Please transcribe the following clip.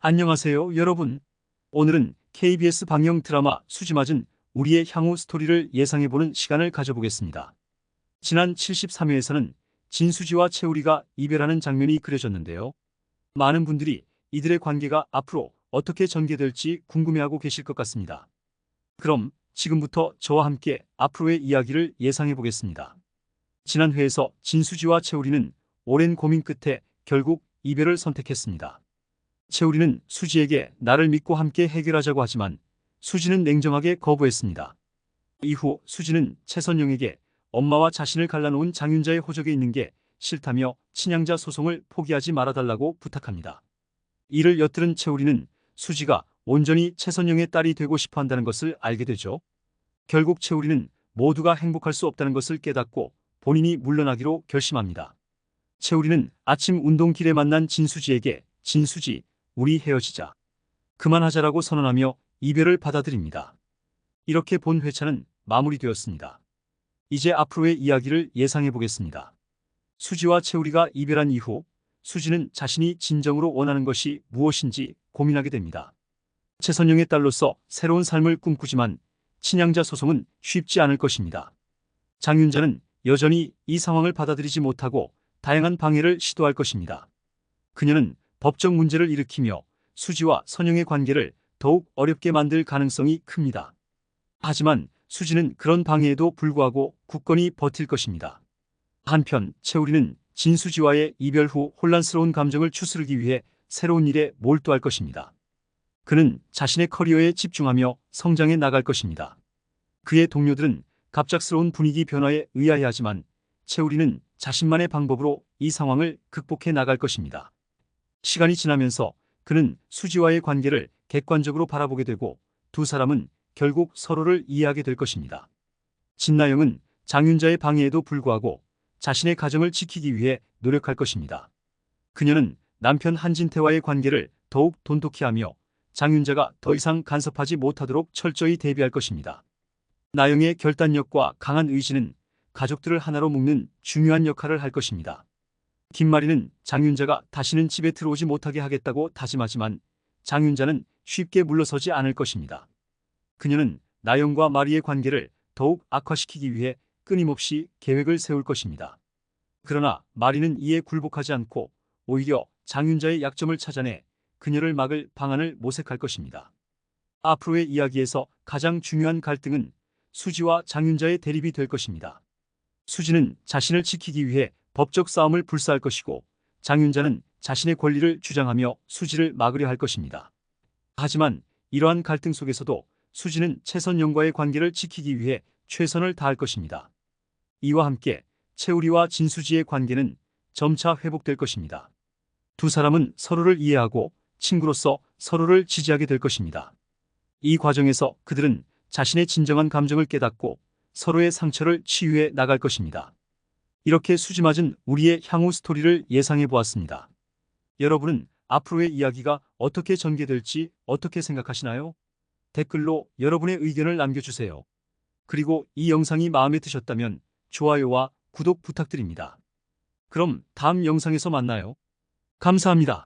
안녕하세요, 여러분. 오늘은 KBS 방영 드라마 수지맞은 우리의 향후 스토리를 예상해보는 시간을 가져보겠습니다. 지난 73회에서는 진수지와 채우리가 이별하는 장면이 그려졌는데요. 많은 분들이 이들의 관계가 앞으로 어떻게 전개될지 궁금해하고 계실 것 같습니다. 그럼 지금부터 저와 함께 앞으로의 이야기를 예상해보겠습니다. 지난 회에서 진수지와 채우리는 오랜 고민 끝에 결국 이별을 선택했습니다. 채우리는 수지에게 나를 믿고 함께 해결하자고 하지만 수지는 냉정하게 거부했습니다. 이후 수지는 최선영에게 엄마와 자신을 갈라놓은 장윤자의 호적에 있는 게 싫다며 친양자 소송을 포기하지 말아달라고 부탁합니다. 이를 엿들은 채우리는 수지가 온전히 최선영의 딸이 되고 싶어 한다는 것을 알게 되죠. 결국 채우리는 모두가 행복할 수 없다는 것을 깨닫고 본인이 물러나기로 결심합니다. 채우리는 아침 운동길에 만난 진수지에게 진수지, 우리 헤어지자. 그만하자라고 선언하며 이별을 받아들입니다. 이렇게 본 회차는 마무리되었습니다. 이제 앞으로의 이야기를 예상해 보겠습니다. 수지와 채우리가 이별한 이후 수지는 자신이 진정으로 원하는 것이 무엇인지 고민하게 됩니다. 최선영의 딸로서 새로운 삶을 꿈꾸지만 친양자 소송은 쉽지 않을 것입니다. 장윤자는 여전히 이 상황을 받아들이지 못하고 다양한 방해를 시도할 것입니다. 그녀는 법적 문제를 일으키며 수지와 선영의 관계를 더욱 어렵게 만들 가능성이 큽니다. 하지만 수지는 그런 방해에도 불구하고 굳건히 버틸 것입니다. 한편 채우리는 진수지와의 이별 후 혼란스러운 감정을 추스르기 위해 새로운 일에 몰두할 것입니다. 그는 자신의 커리어에 집중하며 성장해 나갈 것입니다. 그의 동료들은 갑작스러운 분위기 변화에 의아해하지만 채우리는 자신만의 방법으로 이 상황을 극복해 나갈 것입니다. 시간이 지나면서 그는 수지와의 관계를 객관적으로 바라보게 되고 두 사람은 결국 서로를 이해하게 될 것입니다. 진나영은 장윤자의 방해에도 불구하고 자신의 가정을 지키기 위해 노력할 것입니다. 그녀는 남편 한진태와의 관계를 더욱 돈독히 하며 장윤자가 더 이상 간섭하지 못하도록 철저히 대비할 것입니다. 나영의 결단력과 강한 의지는 가족들을 하나로 묶는 중요한 역할을 할 것입니다. 김마리는 장윤자가 다시는 집에 들어오지 못하게 하겠다고 다짐하지만 장윤자는 쉽게 물러서지 않을 것입니다. 그녀는 나영과 마리의 관계를 더욱 악화시키기 위해 끊임없이 계획을 세울 것입니다. 그러나 마리는 이에 굴복하지 않고 오히려 장윤자의 약점을 찾아내 그녀를 막을 방안을 모색할 것입니다. 앞으로의 이야기에서 가장 중요한 갈등은 수지와 장윤자의 대립이 될 것입니다. 수지는 자신을 지키기 위해 법적 싸움을 불사할 것이고 장윤자는 자신의 권리를 주장하며 수지를 막으려 할 것입니다. 하지만 이러한 갈등 속에서도 수지는 최선영과의 관계를 지키기 위해 최선을 다할 것입니다. 이와 함께 채우리와 진수지의 관계는 점차 회복될 것입니다. 두 사람은 서로를 이해하고 친구로서 서로를 지지하게 될 것입니다. 이 과정에서 그들은 자신의 진정한 감정을 깨닫고 서로의 상처를 치유해 나갈 것입니다. 이렇게 수지맞은 우리의 향후 스토리를 예상해 보았습니다. 여러분은 앞으로의 이야기가 어떻게 전개될지 어떻게 생각하시나요? 댓글로 여러분의 의견을 남겨주세요. 그리고 이 영상이 마음에 드셨다면 좋아요와 구독 부탁드립니다. 그럼 다음 영상에서 만나요. 감사합니다.